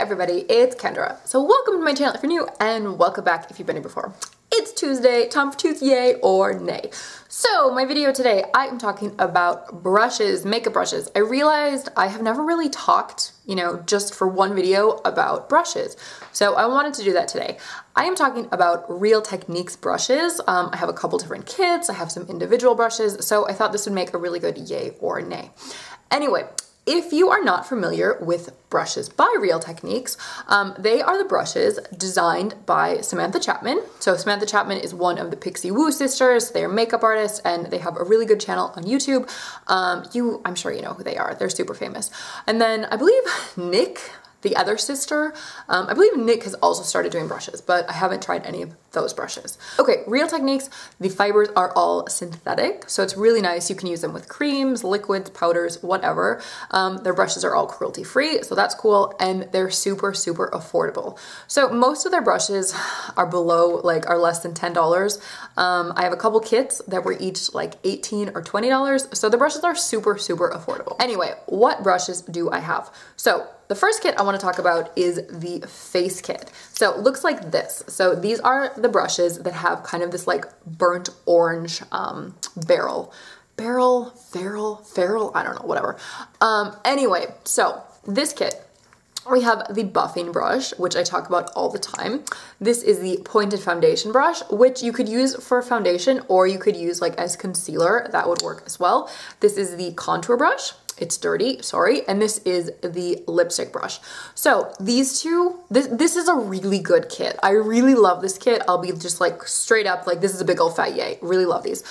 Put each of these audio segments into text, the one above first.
everybody, it's Kendra. So welcome to my channel if you're new, and welcome back if you've been here before. It's Tuesday, time for TUESD-YAY or nay. So my video today, I am talking about brushes, makeup brushes. I realized I have never really talked, just for one video about brushes. So I wanted to do that today. I am talking about Real Techniques brushes. I have a couple different kits, I have some individual brushes, so I thought this would make a really good yay or nay. Anyway, if you are not familiar with brushes by Real Techniques, they are the brushes designed by Samantha Chapman. So Samantha Chapman is one of the Pixie Woo sisters. They're makeup artists and they have a really good channel on YouTube. I'm sure you know who they are. They're super famous. And then I believe Nick, the other sister, I believe Nick has also started doing brushes, but I haven't tried any of those brushes. Okay, Real Techniques, the fibers are all synthetic, so it's really nice. You can use them with creams, liquids, powders, whatever. Their brushes are all cruelty-free, so that's cool, and they're super, super affordable. So most of their brushes are are less than $10. I have a couple kits that were each like $18 or $20, so the brushes are super, super affordable. Anyway, what brushes do I have? So the first kit I want to talk about is the face kit. So it looks like this. So these are the brushes that have kind of this like burnt orange ferrule, I don't know, whatever. Anyway, so this kit, we have the buffing brush, which I talk about all the time. This is the pointed foundation brush, which you could use for foundation or you could use like as concealer. That would work as well. This is the contour brush. It's dirty, sorry. And this is the lipstick brush. So these two, this is a really good kit. I really love this kit. I'll be just like straight up, like this is a big old fat yay. Really love these.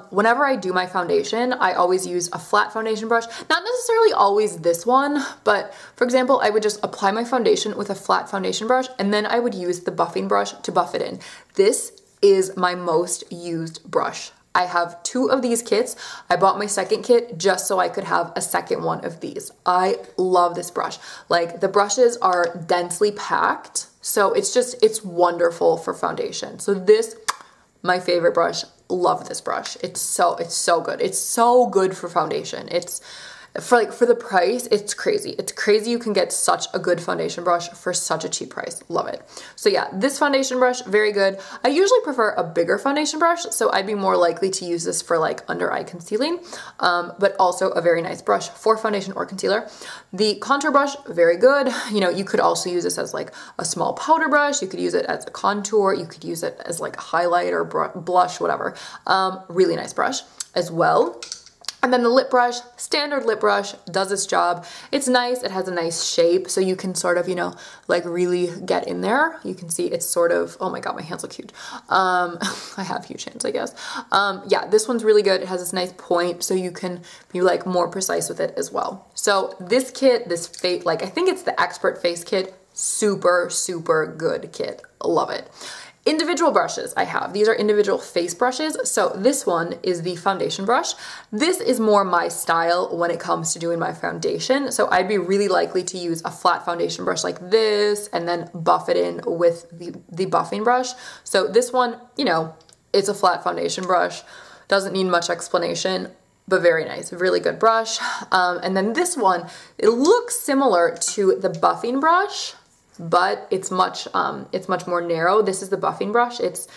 Whenever I do my foundation, I always use a flat foundation brush. Not necessarily always this one, but for example, I would just apply my foundation with a flat foundation brush and then I would use the buffing brush to buff it in. This is my most used brush. I have two of these kits. I bought my second kit just so I could have a second one of these. I love this brush. Like the brushes are densely packed, so it's wonderful for foundation. So this, my favorite brush, love this brush. It's so good. It's so good for foundation. It's for the price, it's crazy. It's crazy you can get such a good foundation brush for such a cheap price. Love it. So yeah, this foundation brush, very good. I usually prefer a bigger foundation brush, so I'd be more likely to use this for like under eye concealing, but also a very nice brush for foundation or concealer. The contour brush, very good. You could also use this as like a small powder brush. You could use it as a contour. You could use it as like a highlight or blush, whatever. Really nice brush as well. And then the lip brush, standard lip brush, does its job. It's nice, it has a nice shape, so you can sort of, like really get in there. You can see it's sort of, oh my god, my hands look huge. I have huge hands, I guess. Yeah, this one's really good. It has this nice point, so you can be like more precise with it as well. So this kit, this face, I think it's the Expert Face Kit, super, super good kit. Love it. Individual brushes I have. These are individual face brushes. So this one is the foundation brush. This is more my style when it comes to doing my foundation. So I'd be really likely to use a flat foundation brush like this and then buff it in with the buffing brush. So this one, it's a flat foundation brush. Doesn't need much explanation, but very nice, really good brush. And then this one, it looks similar to the buffing brush, but it's much more narrow. This is the buffing brush. It's,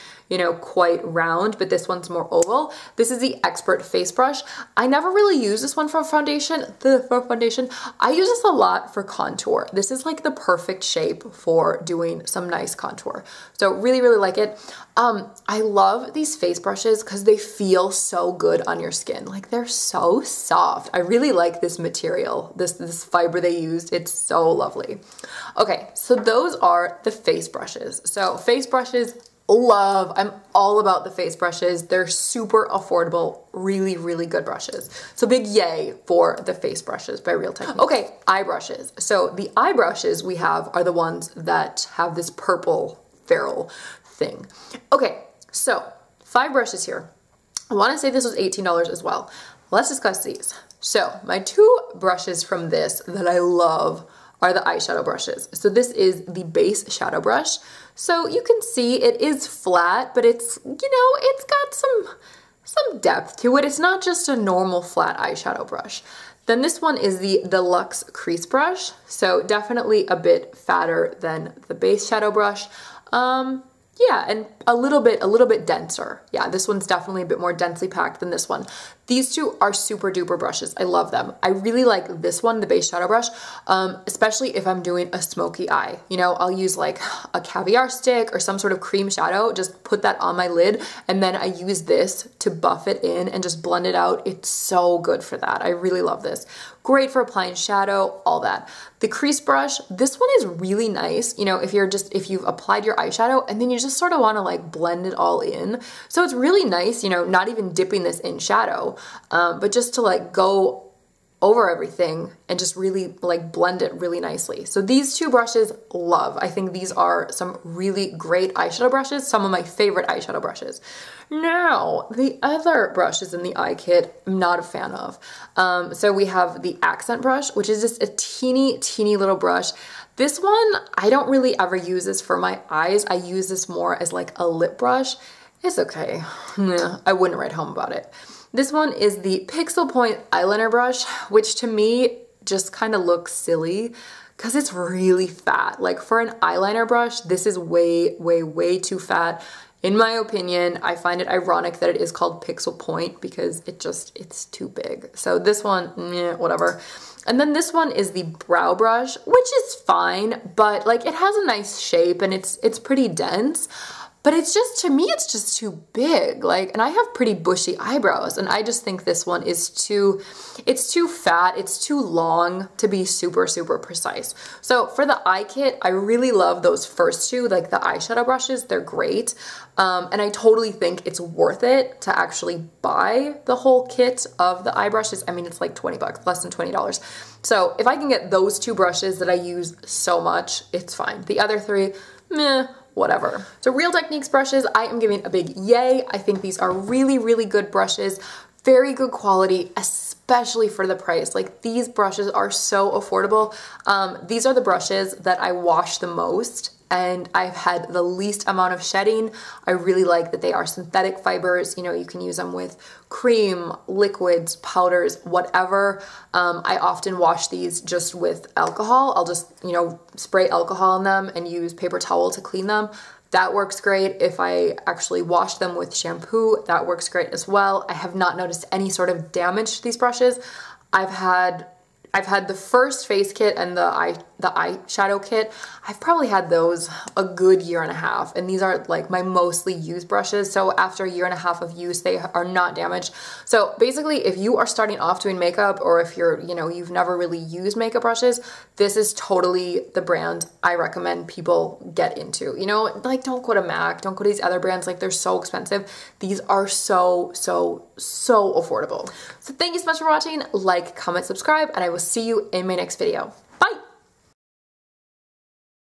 quite round, but this one's more oval. This is the Expert Face Brush. I never really use this one for foundation. I use this a lot for contour. This is like the perfect shape for doing some nice contour. So really, really like it. I love these face brushes because they feel so good on your skin. Like they're so soft. I really like this material, this fiber they used. It's so lovely. Okay, so those are the face brushes. So face brushes, I'm all about the face brushes. They're super affordable, really, really good brushes. So big yay for the face brushes by Real Techniques. Okay, eye brushes. So the eye brushes we have are the ones that have this purple ferrule thing. Okay, so 5 brushes here. I want to say this was $18 as well. Let's discuss these. So my 2 brushes from this that I love are the eyeshadow brushes. So this is the base shadow brush. So you can see it is flat, but it's, it's got some depth to it. It's not just a normal flat eyeshadow brush. Then this one is the Deluxe Crease Brush. So definitely a bit fatter than the base shadow brush. Yeah, and a little bit denser. Yeah, this one's definitely a bit more densely packed than this one. These two are super duper brushes. I love them. I really like this one, the base shadow brush, especially if I'm doing a smoky eye. You know, I'll use like a caviar stick or some sort of cream shadow, just put that on my lid, and then I use this to buff it in and just blend it out. It's so good for that. I really love this. Great for applying shadow, all that. The crease brush, this one is really nice, you know, if you've applied your eyeshadow and then you just sort of want to like blend it all in. So it's really nice, you know, not even dipping this in shadow, but just to like go over everything and just really like blend it really nicely. So these two brushes, love. I think these are some really great eyeshadow brushes, some of my favorite eyeshadow brushes. Now, the other brushes in the eye kit, I'm not a fan of. So we have the accent brush, which is just a teeny little brush. This one, I don't really ever use this for my eyes. I use this more as like a lip brush. It's okay. I wouldn't write home about it. This one is the Pixel Point eyeliner brush, which to me just kind of looks silly because it's really fat. Like for an eyeliner brush, this is way too fat. In my opinion, I find it ironic that it is called Pixel Point because it's too big. So this one, whatever. And then this one is the brow brush, which is fine, but like it has a nice shape and it's pretty dense. But it's just, to me, it's just too big. Like, and I have pretty bushy eyebrows, and I just think this one is it's too fat, it's too long to be super precise. So for the eye kit, I really love those first two, like the eyeshadow brushes, they're great. And I totally think it's worth it to actually buy the whole kit of the eye brushes. I mean, it's like 20 bucks, less than $20. So if I can get those two brushes that I use so much, it's fine. The other three, meh, whatever. So Real Techniques brushes, I am giving a big yay. I think these are really good brushes, very good quality, especially for the price. Like these brushes are so affordable. These are the brushes that I wash the most and I've had the least amount of shedding. I really like that they are synthetic fibers. You know, you can use them with cream, liquids, powders, whatever. I often wash these just with alcohol. I'll just, you know, spray alcohol in them and use paper towel to clean them. That works great. If I actually wash them with shampoo, that works great as well. I have not noticed any sort of damage to these brushes. I've had the first face kit and the eyeshadow kit. I've probably had those a good year and a half, and these are like my mostly used brushes. So after a year and a half of use, they are not damaged. So basically, if you are starting off doing makeup, or if you're, you know, you've never really used makeup brushes, this is totally the brand I recommend people get into. You know, like don't go to MAC, don't go to these other brands, like they're so expensive. These are so affordable. So thank you so much for watching. Like, comment, subscribe, and I will see you in my next video.